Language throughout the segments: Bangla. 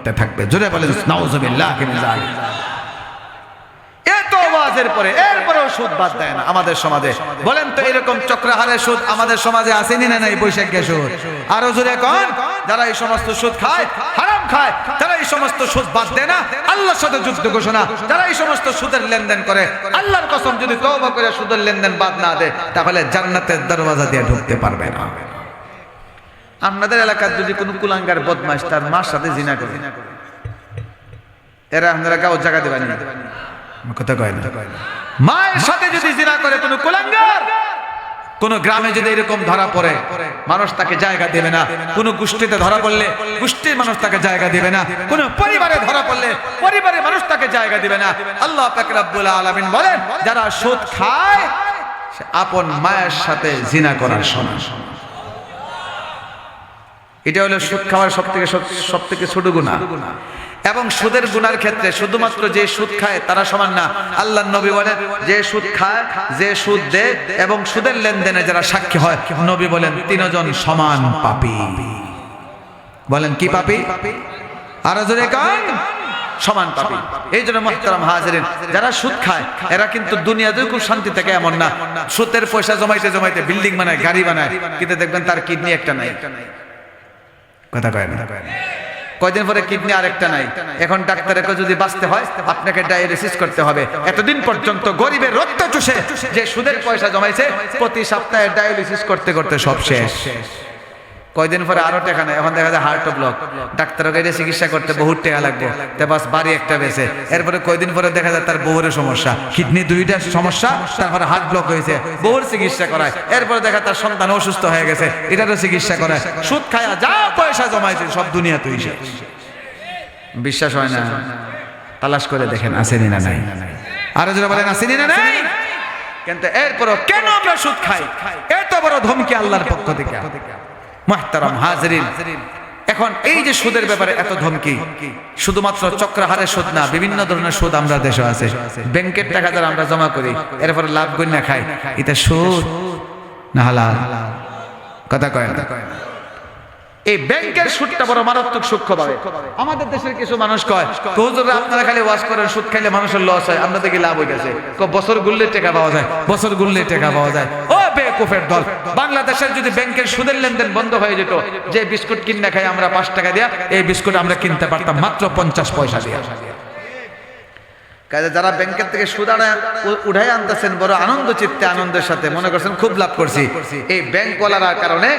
করতে থাকবে। জোরে বলেন নাউযুবিল্লাহ মিন যালিক। এত ওয়াজের পরে এরপরেও সুদ বাদ দেয় না আমাদের সমাজে। বলেন তো এরকম চক্রাহারের সুদ আমাদের সমাজে আসেনি না নাই? বৈশাখের সুদ আরো জোরে কোন? যারা এই সমস্ত সুদ খায়, হারাম খায়, যারা এই সমস্ত সুদ বাদ দেয় না, আল্লাহর সাথে যুদ্ধ ঘোষণা। যারা এই সমস্ত সুদের লেনদেন করে, আল্লাহর কসম যদি তওবা করে সুদের লেনদেন বাদ না দেয় তাহলে জান্নাতের দরওয়াজা দিয়ে ঢুকতে পারবে না। আপনাদের এলাকার যদি কোনো কুলাঙ্গার বদমাশ তার মার সাথে জিনা করে, এরা আপনারা কাউ জায়গা দেবেন না, কথা কয় না। মায়ের সাথে যদি জিনা করে কোনো কুলাঙ্গার, কোন গ্রামে যদি এরকম ধরা পড়ে, মানুষ তাকে জায়গা দেবে না। কোন গোষ্ঠীতে ধরা পড়লে গোষ্ঠীর মানুষ তাকে জায়গা দেবে না। কোন পরিবারে ধরা পড়লে পরিবারের মানুষ তাকে জায়গা দিবে না। আল্লাহ পাক রব্বুল আলামিন বলেন, যারা সুদ খায় সে আপন মায়ের সাথে জিনা করার সমান। এটা হলো সুদ খাওয়ার সবথেকে ছোট গুনাহ। এবং সুদের গুনার ক্ষেত্রে শুধুমাত্র যে সুদ খায় তারা সমান না। আল্লাহর নবী বলেন, যে সুদ খায়, যে সুদ দেয় এবং সুদের লেনদেনে যারা সাক্ষী হয়, নবী বলেন তিনজন সমান পাপী। বলেন কি পাপী? আরো জোরে কান, সমান পাপী। এই জন্য মুহতারাম হাজিরিন, যারা সুদ খায় এরা কিন্তু দুনিয়াতেও খুব শান্তি থাকে এমন না। সুদের পয়সা জমাইতে জমাইতে বিল্ডিং বানায়, গাড়ি বানায়, কিন্তু দেখবেন তার কিডনি একটা নাই। কথা কয় না? কয়দিন পরে কিডনি আরেকটা নাই। এখন ডাক্তারকে যদি বাঁচতে হয় আপনাকে ডায়ালিসিস করতে হবে। এতদিন পর্যন্ত গরিবের রক্ত চুষে যে সুদের পয়সা জমাইছে, প্রতি সপ্তাহে ডায়ালিসিস করতে করতে সব শেষ। কয়দিন পরে আরো টাকা নাই, এখন দেখা যায় হার্ট ব্লক, ডাক্তারকে চিকিৎসা করতে বহুত টাকা লাগবে, তা বাস বাড়ি একটা বেঁচে। এরপরে কয়দিন পরে দেখা যায় তার বউরের সমস্যা, কিডনি দুইটা সমস্যা, তারপরে হার্ট ব্লক হয়েছে, বউর চিকিৎসা করায়। এরপরে দেখা তার সন্তান অসুস্থ হয়ে গেছে, এটারও চিকিৎসা করায়। সুদ খায়া যা পয়সা জমাইছে সব দুনিয়া তুই শেষ। বিশ্বাস হয় না? তালাশ করে দেখেন আসেনি না নাই। আরো যারা বলেন আসেনি না নাই। কিন্তু এরপরও কেন আমরা সুদ খাই? এত বড় ধমকি আল্লাহর পক্ষ থেকে। মুহতারাম হাজিরিন, এখন এই যে সুদের ব্যাপারে এত ধমকি, শুধুমাত্র চক্রাহারের সুদ না, বিভিন্ন ধরনের সুদ আমরা দেশে আছে। ব্যাংকের টাকা যারা আমরা জমা করি, এরপরে লাভ গণ্য খাই, এটা সুদ না হালাল? কথা কয় না? এই ব্যাংকের সুদটা বড় মারাত্মক সূক্ষ্ম ভাবে আমাদের দেশের কিছু মানুষ কয়, হুজুররা আপনারা খালি ওয়াজ করেন সুদ খাইলে মানুষের লস হয়, আমরা দেখি লাভ হয়ে গেছে। বছর গুনলে টাকা পাওয়া যায়, বছর গুনলে টাকা পাওয়া যায়। ও বেকুফের দল! বাংলাদেশের যদি ব্যাংকের সুদের লেনদেন বন্ধ হয়ে যেত, যে বিস্কুট কিনে খাই আমরা 5 টাকা দিয়া, এই বিস্কুট আমরা কিনতে পারতাম মাত্র 50 পয়সা দিয়া। কাজে যারা ব্যাংকের থেকে সুদ উঠাই আনতেছেন বড় আনন্দ চিত্তে, আনন্দের সাথে মনে করছেন খুব লাভ করছি। এই ব্যাংকওয়ালার কারণে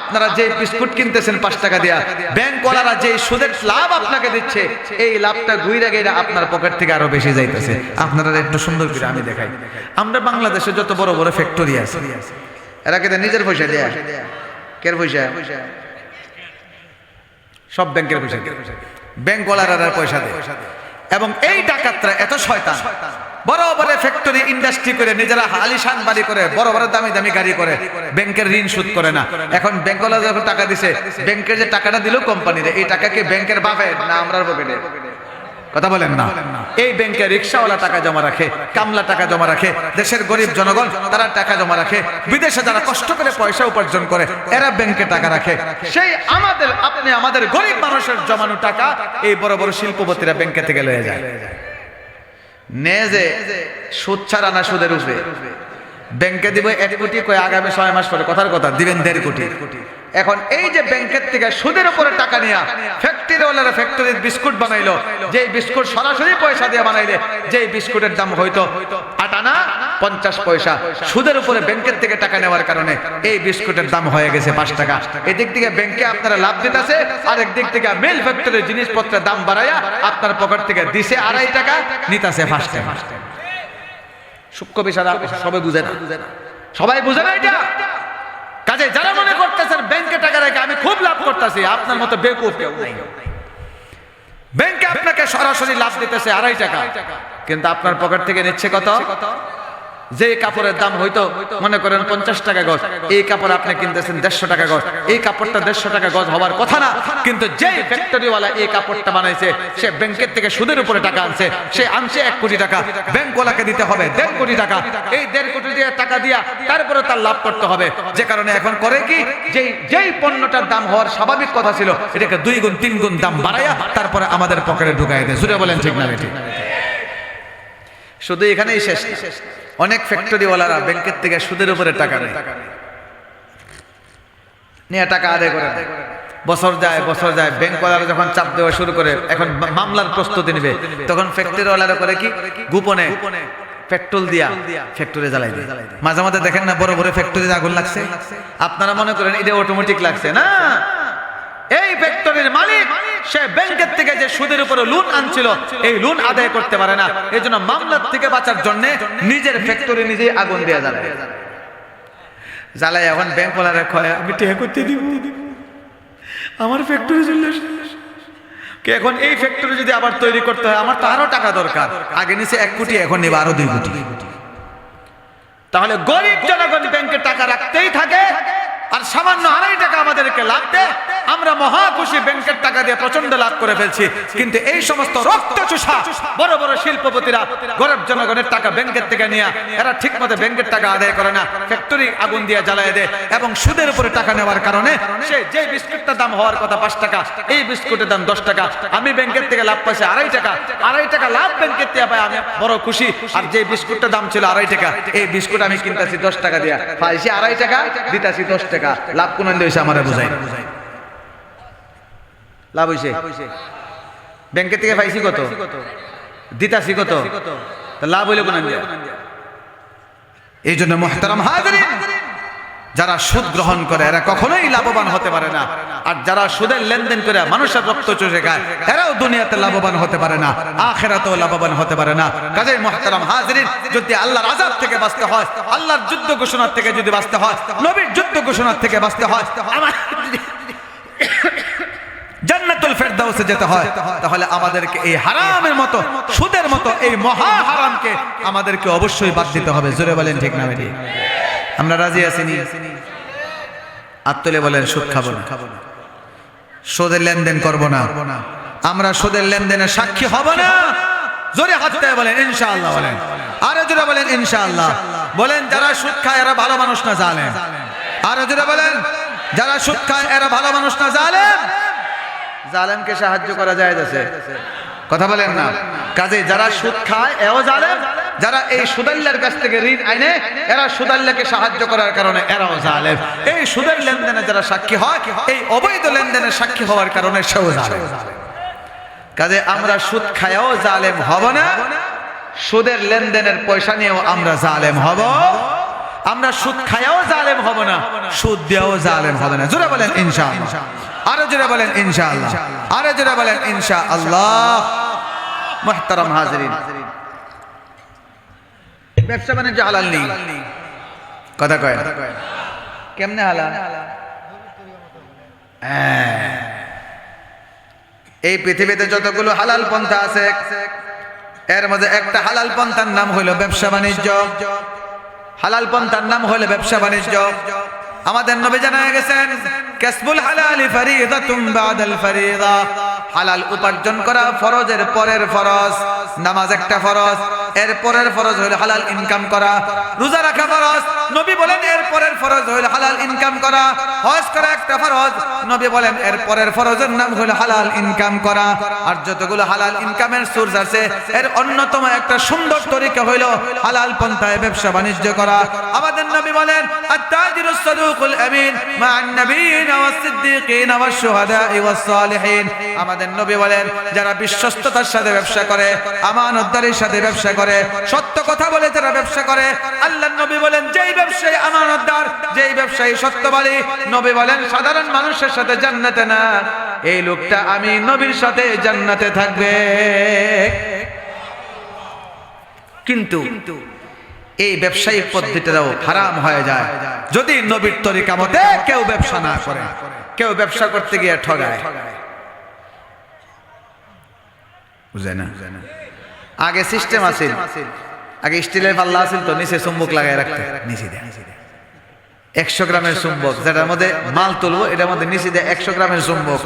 আপনারা যে বিস্কুট কিনতেছেন 5 টাকা দিয়া, ব্যাংকওয়ালারা যে সুদের লাভ আপনাকে দিচ্ছে, এই লাভটা ঘুরে গিয়ে আপনার পকেট থেকে আরো বেশি যাইতেছে। আপনারা একটু সুন্দর করে আমি দেখাই, আমরা বাংলাদেশে যত বড় বড় ফ্যাক্টরি আছে, এরা কিন্তু নিজের পয়সা দেয়া, কের পয়সা? সব ব্যাংকের পয়সা, ব্যাংকওয়ালারা পয়সা দেয়। এবং এই ডাকাতরা এত শয়তান, বড় বড় ফ্যাক্টরি ইন্ডাস্ট্রি করে নিজেরা আলিশান বাড়ি করে, বড় বড় দামি দামি গাড়ি করে, ব্যাংকের ঋণ শোধ করে না। এখন ব্যাংকওয়ালা যখন টাকা দিছে, ব্যাংকের যে টাকাটা দিল কোম্পানিতে, এই টাকাকে ব্যাংকের বাপের না আমরার পকেটে? কথা বলেন না? এই ব্যাংকে রিক্সাওয়ালা টাকা জমা রাখে, কামলা টাকা জমা রাখে, দেশের গরিব জনগণ তারা টাকা জমা রাখে, বিদেশে যারা কষ্ট করে পয়সা উপার্জন করে এরা ব্যাংকে টাকা রাখে। সেই আমাদের গরিব মানুষের জমানো টাকা এই বড় বড় শিল্পপতিরা ব্যাংকে থেকে লয়ে যায়। নেজে সুদ ছাড়া না সুদের উপরে ব্যাংকে দিব 1 কোটি, কয় আগামী 6 মাস পরে কথার কথা দিবেন 1.5 কোটি। এখন এই যে ব্যাংকের থেকে সুদের উপরে টাকা নিয়া ফ্যাক্টরিওয়ালারা ফ্যাক্টরির বিস্কুট বানাইলো, যে বিস্কুট সরাসরি পয়সা দিয়ে বানাইলে যে বিস্কুটের দাম হয়তো 8 আনা 50 পয়সা, সুদের উপরে ব্যাংকের থেকে টাকা নেওয়ার কারণে এই বিস্কুটের দাম হয়ে গেছে 5 টাকা। এদিক থেকে ব্যাংকে আপনারা লাভ দিতেছে, আর একদিক থেকে মিল ফ্যাক্টরির জিনিসপত্রের দাম বাড়াইয়া আপনার পকেট থেকে দিছে 2.5 টাকা, নিতাছে 5 টাকা। সূক্ষ্ম বিষয় সবাই বুঝে না, সবাই বুঝে না এটা। কাজে যারা মনে করতেছেন ব্যাংকে টাকা রেখে আমি খুব লাভ করতেছি, আপনার মতো বেকুফ কেউ নাই। ব্যাংকে আপনাকে সরাসরি লাভ দিতেছে 2.5 টাকা, কিন্তু আপনার পকেট থেকে নিচ্ছে কত? যে কাপড়ের দাম হয়তো মনে করেন 50 টাকা গজ, এই কাপড় আপনি কিনতেছেন 150 টাকা গজ, এই কাপড়টা 150 টাকা গজ হওয়ার কথা না, কিন্তু যেই ফ্যাক্টরিওয়ালা এই কাপড়টা বানাইছে সে ব্যাংকের থেকে সুদের উপরে টাকা আনছে, সে আনছে 1 কোটি টাকা, ব্যাংকওয়ালাকে দিতে হবে 1.5 কোটি টাকা, এই 1.5 কোটি দিয়ে টাকা দিয়া তারপরে তার লাভ করতে হবে। যে কারণে এখন করে কি, যেই পণ্যটার দাম হওয়ার স্বাভাবিক কথা ছিল এটাকে 2 গুণ 3 গুণ দাম বাড়ায়া তারপরে আমাদের পকেটে ঢুকাই দেয়। জুড়ে বলেন ঠিক না ঠিক? শুধু এখানেই শেষ, অনেক ফ্যাক্টরিওয়ালারা ব্যাংকের থেকে সুদের উপরে টাকা নেয়, নিয়ে টাকা আদায় করে। বছর যায় ব্যাংকওয়ালারা যখন চাপ দেওয়া শুরু করে, এখন মামলার প্রস্তুতি নেবে, তখন ফ্যাক্টরিওয়ালারা করে কি, গোপনে পেট্রোল দিয়া ফ্যাক্টরি জ্বালাই দেয়। মাঝে মাঝে দেখেন না বড় বড় ফ্যাক্টরিতে আগুন লাগছে, আপনারা মনে করেন এটা অটোমেটিক লাগছে না, এই ফ্যাক্টরির মালিক সে ব্যাংকের থেকে যে সুদের উপরে লোন আনছিল এই লোন আদায় করতে পারে না, এজন্য মামলার থেকে বাঁচার জন্য নিজের ফ্যাক্টরি নিজেই আগুন দেয়া জ্বালায়। এখন ব্যাংকওয়ালারা কয় আমি টাকা করতে দিব, আমার ফ্যাক্টরি চলে আসে। এখন এই ফ্যাক্টরি যদি আবার তৈরি করতে হয় আমার তো আরো টাকা দরকার, আগে নিচে 1 কোটি এখন নেবে আরো 2 কোটি। তাহলে গরিব জনগণ ব্যাংকে টাকা রাখতেই থাকে আর সামান্য 2.5 টাকা আমাদেরকে লাভ দেয়, আমরা মহা খুশি, ব্যাংকের টাকা দিয়ে প্রচন্ড লাভ করে ফেলছি। কিন্তু এই সমস্ত রক্তচোষা বড় বড় শিল্পপতিরা গরিব জনগণের টাকা ব্যাংকের থেকে নিয়ে এরা ঠিক মতো ব্যাংকের টাকা আদায় করে না, ফ্যাক্টরি আগুন দিয়ে জ্বালায় দেয় এবং সুদের উপরে টাকা নেওয়ার কারণে সে যে বিস্কুটটার দাম হওয়ার কথা 5 টাকা, এই বিস্কুটের দাম 10 টাকা, আমি ব্যাংকের থেকে লাভ পাইছি 2.5 টাকা, 2.5 টাকা লাভ ব্যাংকের থেকে পাই, আমি বড় খুশি। আর যে বিস্কুটটার দাম ছিল 2.5 টাকা, এই বিস্কুট আমি কিনতেছি 10 টাকা দিয়া, পাইছি 2.5 টাকা, দিতাছি 10 টাকা, লাভ কোন হইছে আমার বুঝাই, লাভ হইছে ব্যাংকের থেকে পাইছি কত, দিতাছি কত, লাভ হইলে কোন। এই জন্য মুহতারাম হাজিরিন, যারা সুদ গ্রহণ করে এরা কখনোই লাভবান হতে পারে না, আর যারা সুদের লেনদেন করে মানুষের রক্ত চুষে খায় এরাও দুনিয়াতে লাভবান হতে পারে না, আখিরাতেও লাভবান হতে পারে না। কাজেই মুহতারাম হাজিরিন, যদি আল্লাহর আযাব থেকে বাঁচতে হয়, আল্লাহর যুদ্ধ ঘোষণার থেকে যদি বাঁচতে হয়, নবীর যুদ্ধ ঘোষণার থেকে বাঁচতে হয়, আমার জান্নাতুল ফেরদাউসে যেতে হয়, তাহলে আমাদেরকে এই হারামের মতো, সুদের মতো এই মহা হারামকে আমাদেরকে অবশ্যই বাদ দিতে হবে। জোরে বলেন ঠিক না ঠিক? আমরা রাজি আছি নি? আত্মলে বলেন সুদ খাবো না, সুদের লেনদেন করব না, আমরা সুদের লেনদেনের সাক্ষী হব না। জোরে হাত দিয়ে বলেন ইনশাআল্লাহ, বলেন আরো জোরে বলেন ইনশাআল্লাহ। বলেন যারা সুদ খায় এরা ভালো মানুষ না জালেম, আরো জোরে বলেন যারা সুদ খায় এরা ভালো মানুষ না জালেম। জালেমকে সাহায্য করা যায় আছে, কথা বলেন না? কাজে যারা সুদ খায় এও জালেম, যারা এই সুদাল্লার কাছ থেকে ঋণ আইনে এরা সুদাল্লাকে সাহায্য করার কারণে এরাও জালেম। এই সুদের লেনদেনে যারা সাক্ষী হয়, এই অবৈধ লেনদেনের সাক্ষী হওয়ার কারণে সেও জালেম। কাজে আমরা সুদ খায়ও জালেম হব না, সুদের লেনদেনের পয়সা নিয়েও আমরা জালেম হব। আমরা সুদ খায়ও জালেম হব না, সুদ দিয়েও জালেম হবে না। জোরে বলেন ইনশাআল্লাহ, আরো জোরে বলেন ইনশাআল্লাহ, আরো জোরে বলেন ইনশাআল্লাহ। মুহতারাম হাজিরিন, ব্যবসা বাণিজ্য হালাল নেই, কথা কয় কেমনে হালাল? এই পৃথিবীতে যতগুলো হালাল পন্থা আছে এর মধ্যে একটা হালাল পন্থার নাম হলো ব্যবসা বাণিজ্য। হালাল পন্থার নাম হলো ব্যবসা বাণিজ্য। আমাদের নবী জানায় গেছেন কাসবুল হালালি ফরিদাতুম বাদাল ফরিদা, হালাল উপার্জন করা ফরজের পরের ফরজ। নামাজ একটা ফরজ, এর পরের ফরজ হলো হালাল ইনকাম করা। রোজা রাখা ফরজ, নবী বলেন এর পরের ফরজ হলো হালাল ইনকাম করা। হজ করা একটা ফরজ, নবী বলেন এর পরের ফরজের নাম হলো হালাল ইনকাম করা। আর যতগুলো হালাল ইনকামের সোর্স আছে এর অন্যতম একটা সুন্দর তরিকা হলো হালাল পন্থায় ব্যবসা বাণিজ্য করা। আমাদের নবী বলেন আত-তাজিরুস সাদুকুল আমিন মা'আন নাবিয়িনা ওয়াস সিদ্দিকিনা ওয়াশ শুহাদা'i ওয়াস সালিহিন। আমাদের নবী বলেন যারা বিশ্বস্ততার সাথে ব্যবসা করে, আমানতদারির সাথে ব্যবসা করে, সত্য কথা বলে যারা ব্যবসা করে, আল্লাহর নবী বলেন যেই ব্যবসায়ী আমানতদার, যেই ব্যবসায়ী সত্যবাদী, নবী বলেন সাধারণ মানুষের সাথে জান্নাতে না, এই লোকটা আমি নবীর সাথে জান্নাতে থাকবে। কিন্তু এই ব্যবসায়িক পদ্ধতিটাও হারাম হয়ে যায় যদি নবীর তরিকা মতে কেউ ব্যবসা না করে, কেউ ব্যবসা করতে গিয়ে ঠগায়। বুঝে না? আগে সিস্টেম আছে, আগে স্টিলের পাল্লা আছিল তো নিচে চুম্বক লাগাই রাখতে, নিচে দেয় 100 গ্রামের চুম্বক, যেটার মধ্যে মাল তুলবো এটার মধ্যে নিচে দেয় 100 গ্রামের চুম্বক।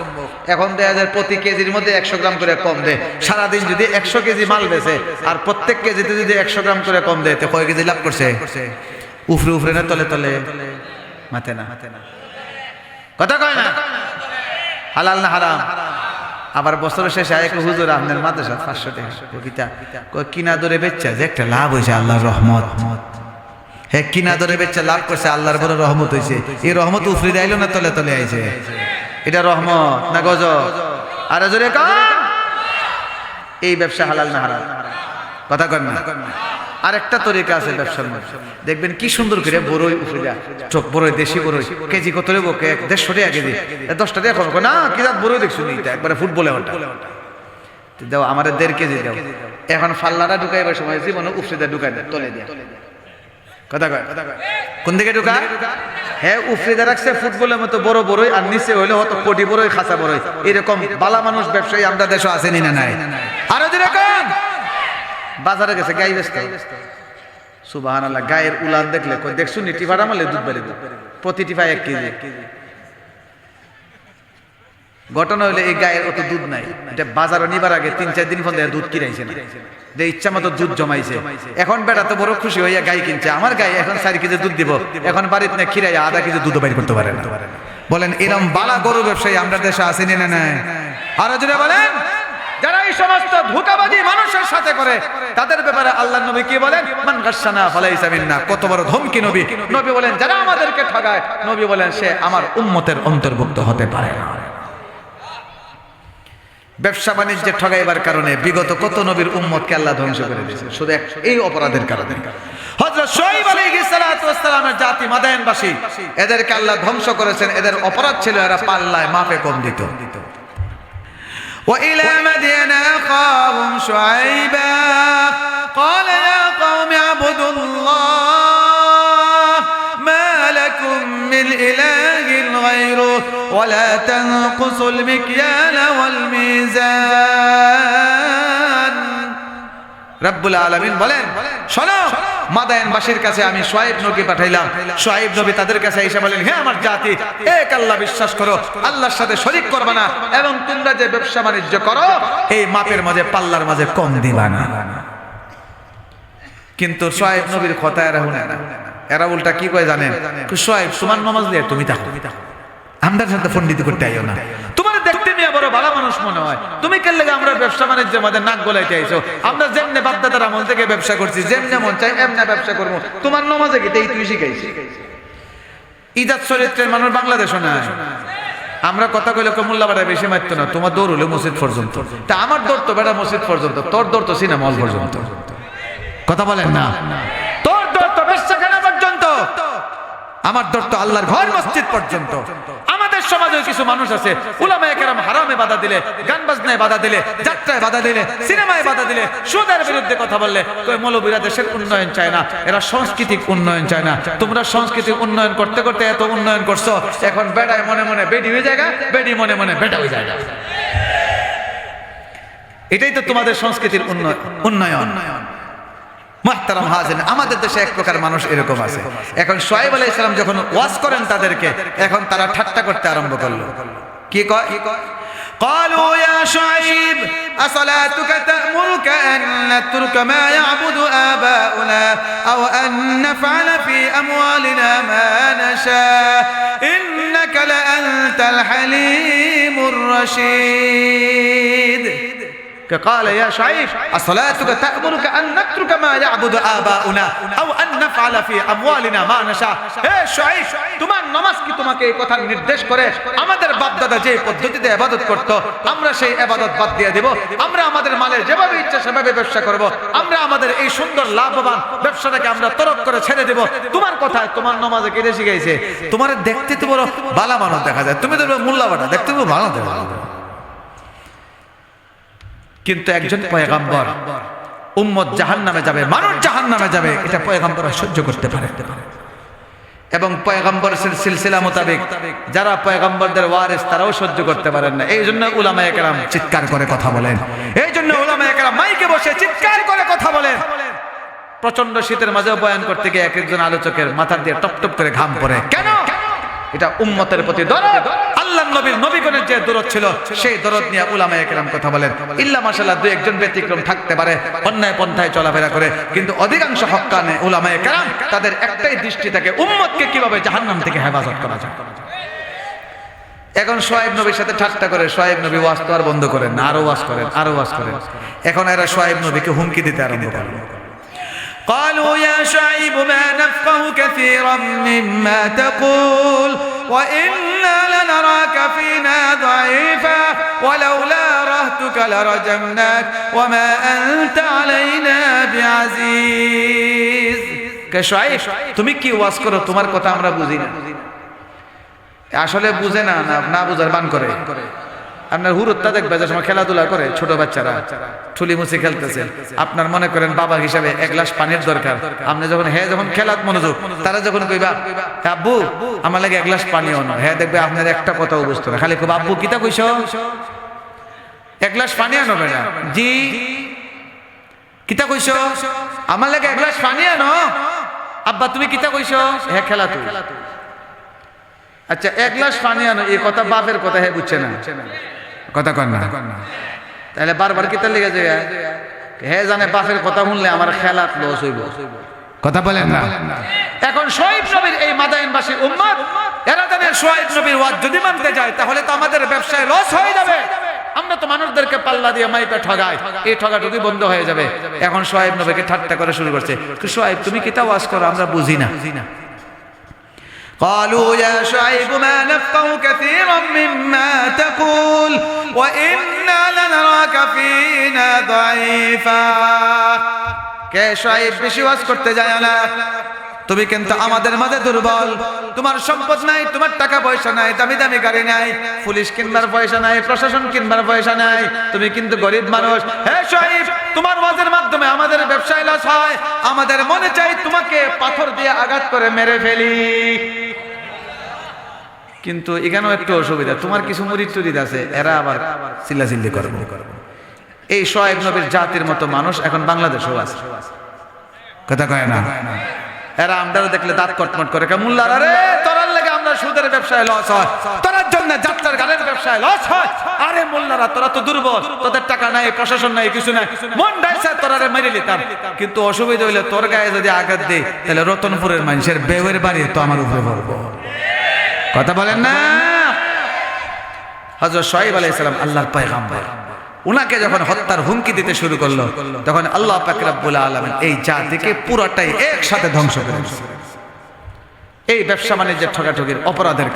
এখন দেখা যায় প্রতি কেজির মধ্যে 100 গ্রাম করে কম দেয়। সারাদিন যদি 100 কেজি মাল বেচে আর প্রত্যেক কেজিতে যদি 100 গ্রাম করে কম দেয়, তো কয় কেজি লাভ করছে? উফরে উফরে না তলে তলে, মাথে না, কথা কয় না? হালাল না হারাম? আবার বছরের শেষে আয় হুজুর আপনার মাদ্রাসা 500 টাকা কিনা দরে বেচা যে একটা লাভ হয়েছে, আল্লাহর রহমত। হ্যাঁ, কিনা দরে বেচা লাভ করছে, আল্লাহর বড় রহমত হয়েছে। এই রহমত উফরে আইলো না তলে তলে আইছে? এটা রহমত না গজব? আর জোরে কান, এই ব্যবসা হালাল না হারাম? কথা কন না? আরেকটা তরিকা আছে ব্যবসার মধ্যে, দেখবেন কি সুন্দর করে বড়ই উফরে দেয়, চোখ বড়ই, দেশি বড়ই, কেজি কত নেবো? 150 টাকা কেজি, 10 টাকা এখন না কি জাত বড়ই দেখছো নি, একবারে ফুটবলে ওটা দাও, আমার 1.5 কেজি দাও। এখন ফাল্লাটা ঢুকাইবার সময় জীবনে উফরে দেয়, ঢুকাই দেয় তলে দেয়। কথা কয়? কোন দিকে ঢুকা? হ্যাঁ, উফরে দেয় রাখছে ফুটবলের মতো বড় বড়ই, আর নিচে হইলে হয়তো কোটি বড়ই, খাসা বড়ই। এরকম বালা মানুষ ব্যবসায়ী আমরা দেশে আছে নি না নাই? আরো যেরকম বাজারে গেছে গাই বেচতে, সুবহানাল্লাহ, গায়ের উলান দেখলে কই দেখছুন নি টিফা রামালে দুধ বেড়ে দেয়, প্রতি টিফায় 1 কেজি। ঘটনা হইলে এই গায়ের অত দুধ নাই, এটা বাজারে নিবার আগে 3-4 দিন পর্যন্ত দুধ কিনাইছে না, যে ইচ্ছা মতো দুধ জমাইছে। এখন বেটা তো বড় খুশি হইয়া গাই কিনছে, আমার গাই এখন 4 কেজি দুধ দিব, এখন বাড়িতে না খিরাইয়া আধা কেজি দুধ বাইর করতে পারে না। বলেন এরকম বালা গরু ব্যবসায়ী আমরা দেশে আছে নি না নাই? আর যদি বলেন যারা এই সমস্ত ধোঁকাবাজি মানুষের সাথে করে, তাদের ব্যাপারে আল্লাহর নবী কি বলেন? মান গাশানা ফালাইসা মিন্না। কত বড় ধমকি নবী! নবী বলেন যারা আমাদেরকে ঠগায়, নবী বলেন সে আমার উম্মতের অন্তর্ভুক্ত হতে পারে না। ব্যবসা বাণিজ্যে ঠগাইবার কারণে বিগত কত নবীর উম্মতকে আল্লাহ ধ্বংস করে দিয়েছে, শুধু এই অপরাধের কারণে। হযরত শুআয়ব আলাইহিস সালাতু ওয়াস সালামের জাতি মাদায়েনবাসী, এদেরকে আল্লাহ ধ্বংস করেছেন। এদের অপরাধ ছিল এরা পাল্লায় মাপে কম দিত। وإلى مدين أخاهم شعيبا قال يا قوم اعبدوا الله ما لكم من إله غيره ولا تنقصوا المكيال والميزان। রব্বুল আলামিন বলেন, শোনো, মাদায়েনবাসীর কাছে আমি শুআয়ব নবী পাঠাইলাম। শুআয়ব নবী তাদের কাছে এসে বলেন, হে আমার জাতি, এক আল্লাহ বিশ্বাস করো, আল্লাহর সাথে শরীক করবে না, এবং তোমরা যে ব্যবসা বাণিজ্য করো এই মাপের মাঝে, পাল্লার মাঝে কম দিবা না। কিন্তু শুআয়ব নবীর কথা এরা শুনে না, এরা উল্টা কি কয় জানেন? শুআয়ব তোমার নামাজ দিয়ে তুমি থাকো, আমরা সাথে পণ্ডিতি করতে আইও না, তোমার দেখতে নিয়ে বড় ভালো মানুষ মনে হয়, তুমি কেন লাগে আমরা ব্যবসা বাণিজ্যের মধ্যে নাক গলাইতে আইছো? আমরা যেমনে বাপদাদার আমল থেকে ব্যবসা করছি, যেমনে মন চাই এমনে ব্যবসা করবো, তোমার নামাজে কি তুই শিখাইছি? ইজাত চরিত্রের মানুষ বাংলাদেশও না। আমরা কথা কইলে মোল্লা বেটা বেশি মারতো না, তোমার দৌড় হলো মসজিদ পর্যন্ত, তা আমার দৌড় তো বেটা মসজিদ পর্যন্ত, তোর দৌড় তো সিনেমা হল পর্যন্ত। কথা বলেন না? তোর দৌড় তো বেশ্যাখানা পর্যন্ত, আমার দৌড় তো আল্লাহর ঘর মসজিদ পর্যন্ত। আমাদের সমাজে কিছু মানুষ আছে, উলামায়ে কেরাম হারামে বাধা দিলে, গান বাজনায় বাধা দিলে, যাত্রায় বাধা দিলে, সিনেমায় বাধা দিলে, সুদের বিরুদ্ধে কথা বললে কই মৌলবীরা দেশের উন্নয়ন চায় না, এরা সাংস্কৃতিক উন্নয়ন চায় না। তোমরা সাংস্কৃতিক উন্নয়ন করতে করতে এত উন্নয়ন করছো, এখন বেড়ায় মনে মনে বেডি হয়ে যায়, বেডি মনে মনে বেটা হয়ে যায়। এটাই তো তোমাদের সংস্কৃতির উন্নয়ন। মুহতারাম হাজিরিন, আমাদের দেশে এক প্রকার মানুষ এরকম আছে। এখন শুআয়ব আলাইহিস সালাম যখন ওয়াজ করেন তাদেরকে, এখন তারা ঠাট্টা করতে আরম্ভ করলো। কি কয়? قالوا يا شعيب أصلاتك تأمرك أن نترك ما يعبد آباؤنا أو أن نفعل في أموالنا ما نشاء إنك لأنت الحليم الرشيد। قال يا شعيب أصلاتك تأمرك أن نترك ما يعبد آباؤنا أو أن نفعل في أموالنا ما نشاء। হে শুআয়ব, তোমার নামাজ কি তোমাকে এই কথা নির্দেশ করে আমাদের বাপ-দাদা যে পদ্ধতিতে ইবাদত করত আমরা সেই ইবাদত বাদ দিয়ে দেব? আমরা আমাদের মালের যেভাবে ইচ্ছা সেভাবে ব্যবসা করব, আমরা আমাদের এই সুন্দর লাভবান ব্যবসাটাকে আমরা তরক করে ছেড়ে দেব? তোমার কথায় তোমার নামাজে কে শিখাইছে? তোমার দেখতে তো বড় বালা মানুষ দেখা যায়, তুমি তো মোল্লা বাটা দেখতে তো ভালো দেখা যায়, কিন্তু একজন পয়গম্বর উম্মত জাহান্নামে যাবে, মানুষ জাহান্নামে যাবে, এটা পয়গম্বর সহ্য করতে পারে। এবং পয়গম্বরের সিলসিলা মোতাবেক যারা পয়গম্বরদের ওয়ারিস তারাও সহ্য করতে পারেন না। এই জন্য উলামায়ে কেরাম চিৎকার করে কথা বলেন, এই জন্য উলামায়ে কেরাম মাইকে বসে চিৎকার করে কথা বলেন। প্রচন্ড শীতের মাঝেও বয়ান করতে গিয়ে এক একজন আলোচকের মাথার দিয়ে টপ টপ করে ঘাম পড়ে। কেন? এটা উম্মতের প্রতি দরদ। আল্লাহর নবীর নবীগণের যে দরদ ছিল সেই দরদ নিয়ে উলামায়ে কেরাম কথা বলেন। ইল্লা মাশাআল্লাহ দুই একজন ব্যতিক্রম থাকতে পারে অন্যায় পন্থায় চলাফেরা করে, কিন্তু অধিকাংশ হক্কানে উলামায়ে কেরাম তাদের একটাই দৃষ্টি থাকে উম্মতকে কিভাবে জাহান্নাম থেকে হেফাজত করা যায়। এখন শোয়েব নবীর সাথে ঠাট্টা করে শোয়েব নবী ওয়াজ তো আর বন্ধ করেন না, আরো ওয়াজ করেন, আরো ওয়াজ করেন। এখন এরা শোয়েব নবীকে হুমকি দিতে আরম্ভ করলো। قالوا يا شعيب ما نفقه كثيرا مما تقول وإنا لنراك فينا ضعيفا ولولا رهتك لرجمناك وما أنت علينا بعزيز। কে শোয়েব, তুমি কি ওয়াজ করো? তোমার কথা আমরা বুঝি না। আসলে বুঝে না, না বুঝার বান করে। আপনার হুরুত্তা দেখবে যে সময় খেলাধুলা করে ছোট বাচ্চারা ঠুলি মুছি খেলতেছে, আপনার মনে করেন বাবা হিসাবে এক গ্লাস পানির দরকার। আপনি যখন যখন খেলাত মনোযোগ, তারা যখন কইবা আব্বু আমার লাগে এক গ্লাস পানিও না, দেখবে আপনার একটা কথাও বুঝতো না, খালি খুব আব্বু কিতা কইছ, এক গ্লাস পানি আনো বেটা। জি কিতা কইছ? আমার লাগে এক গ্লাস পানি আনো। আব্বা তুমি কিতা কইছ? খেলা তুই। আচ্ছা এক গ্লাস পানি আনো, এই কথা বাপের কথা বুঝছে না, কথা কন না। তাহলে বারবার কিতা লেগে যায়? জানে বাপের কথা শুনলে আমার খেলাত লস হইব, কথা বলেন না। এখন শোয়েব নবীর এই মাদায়েনবাসী উম্মত এরা জানে শোয়েব নবীর ওয়াজ যদি মানতে যায় তাহলে তো আমাদের ব্যবসায় লস হয়ে যাবে। আমরা তো মানুষদেরকে পাল্লা দিয়ে মাইপে ঠগাই, এই ঠগাঠগি বন্ধ হয়ে যাবে। এখন শোয়েব নবীকে ঠাট্টা করে শুরু করছে, শোয়েব তুমি কিতা ওয়াজ করো আমরা বুঝি না। قالوا يا شعيب ما نفقه كثيرا مما تقول وإنا لنراك فينا ضعيفا। কে শোয়েব বেশি ওয়াজ করতে যায় না, তুমি কিন্তু আমাদের মাঝে দুর্বল। তোমার সম্পদ নাই, তোমার টাকা পয়সা নাই, দামি দামি গাড়ি নাই, পুলিশ কিনবার পয়সা নাই, প্রশাসন কিনবার পয়সা নাই, তুমি কিন্তু গরিব মানুষ। হে শোয়েব তোমার ওয়াজের মাধ্যমে আমাদের ব্যবসায় লস হয়, আমাদের মনে চাই তোমাকে পাথর দিয়ে আঘাত করে মেরে ফেলি। কিন্তু এখানেও একটু অসুবিধা, তোমার কিছু মুরিদ টুরিদ আছে, এরা আবার চিল্লাচিল্লি করবে। এই শোয়েব নবীর জাতির মতো মানুষ এখন বাংলাদেশেও আছে, কথা কয় না। এরা আমরা দেখলে দাঁত কটমট করে, মোল্লার আরে তোরার লাগে আমরা সুদের ব্যবসায় লস হয়, তোরার জন্য যাত্রার গানের ব্যবসায় লস হয়। আরে মোল্লারা তোরা তো দুর্বল, তোদের টাকা নাই, প্রশাসন নাই, কিছু নাই, মন ডাইছে তোরারে মেরে নিতাম। কিন্তু অসুবিধা হইলে তোর গায়ে যদি আঘাত দেই তাহলে রতনপুরের মানুষের বেউয়ের বাড়ি তো আমার উপরে পড়বো, কথা বলেন না। হযরত শোয়েব আলাইহিস সালাম আল্লাহর পয়গম্বর, উনাকে যখন হত্যার হুমকি দিতে শুরু করলো তখন আল্লাহ পাক রব্বুল আলামিন এই জাতিকে পুরোটাই একসাথে ধ্বংস করে দিয়েছে। এই ব্যবসা বাণিজ্যের ঠগাঠগির অপরাধের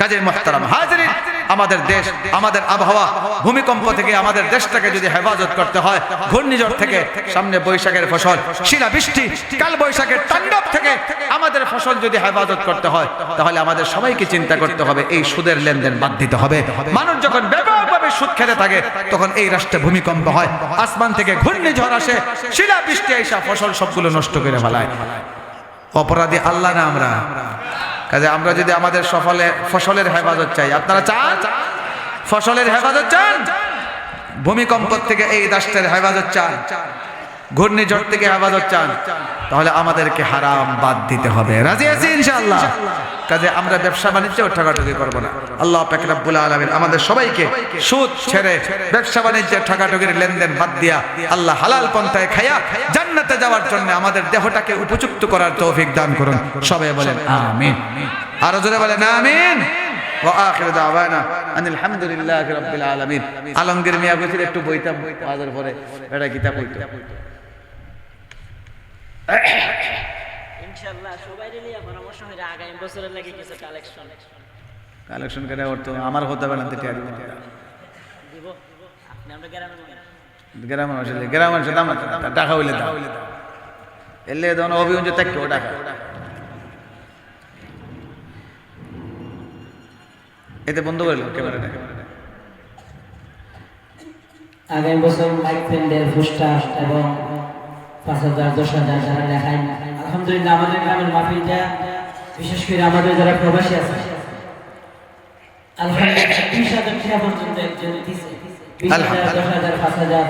কাজে মুহতারাম হাজিরিন, আমাদের দেশ, আমাদের আবহাওয়া, ভূমিকম্প থেকে আমাদের দেশটাকে যদি হেফাজত করতে হয়, ঘূর্ণিঝড় থেকে, সামনে বৈশাখের ফসল, শিলা বৃষ্টি, কাল বৈশাখের তাণ্ডব থেকে আমাদের ফসল যদি হেফাজত করতে হয়, তাহলে আমাদের সবাইকে চিন্তা করতে হবে এই সুদের লেনদেন বাদ দিতে হবে। মানুষ যখন ব্যাপকভাবে সুদ খেতে থাকে তখন এই রাষ্ট্রে ভূমিকম্প হয়, আসমান থেকে ঘূর্ণিঝড় আসে, শিলা বৃষ্টি এসে ফসল সবগুলো নষ্ট করে ফেলায়। অপরাধী আল্লাহ না আমরা। কাজে আমরা যদি আমাদের ফসলের হেফাজত চাই, আপনারা চান ফসলের হেফাজত চান, ভূমিকম্প থেকে এই রাষ্ট্রের হেফাজত চান, ঘূর্ণিঝড় থেকে হেফাজত চান, তাহলে আমাদেরকে হারাম বাদ দিতে হবে। রাজি আছি ইনশাআল্লাহ? কাজে আমরা ব্যবসা বাণিজ্যেও ঠকাঠকি করবো না। আল্লাহ পাক রব্বুল আলামিন আমাদের সবাইকে সুদ ছেড়ে ব্যবসা বাণিজ্যের ঠকাঠকির লেনদেন বাদ দিয়া আল্লাহ হালাল পন্থায় খায়া জান্নাতে যাওয়ার জন্য আমাদের দেহটাকে উপযুক্ত করার তৌফিক দান করুন। সবাই বলেন আমিন, আরো জোরে বলেন আমিন। ওয়া আখিরু দাওয়ানা আনিল হামদুলিল্লাহি রাব্বিল আলামিন। আলমগীর মিয়া কইছিল একটু বইতাম বাজার পরে, এটা কিতাব বইতো ইনশাআল্লাহ সবাই নিয়ে পরামর্শ হয়ে আগামী বছরের লাগি কিছু কালেকশন করে অর্থ আমার হতে পারে না, তো টিয়ারি দিব। আপনি আমরা গ্রামের মানুষ দাম টাকা হইলে দাও, এলে দাও না অভিযোগ থাকবে ও টাকা। এতে বন্ধ করে লো ক্যামেরাটা। আগামী বছর মাইক ফ্রেন্ডের পোস্টার এবং ৫,০০০ ১০,০০০ যারা লেখায়, আলহামদুলিল্লাহ আমাদের গ্রামের মাহফিলটা বিশেষ করে আমাদের যারা প্রবাসী আছে আলহামদুলিল্লাহ ২০,০০০ টাকা পর্যন্ত একজন দিছে, ২০,০০০ ১০,০০০ ৫,০০০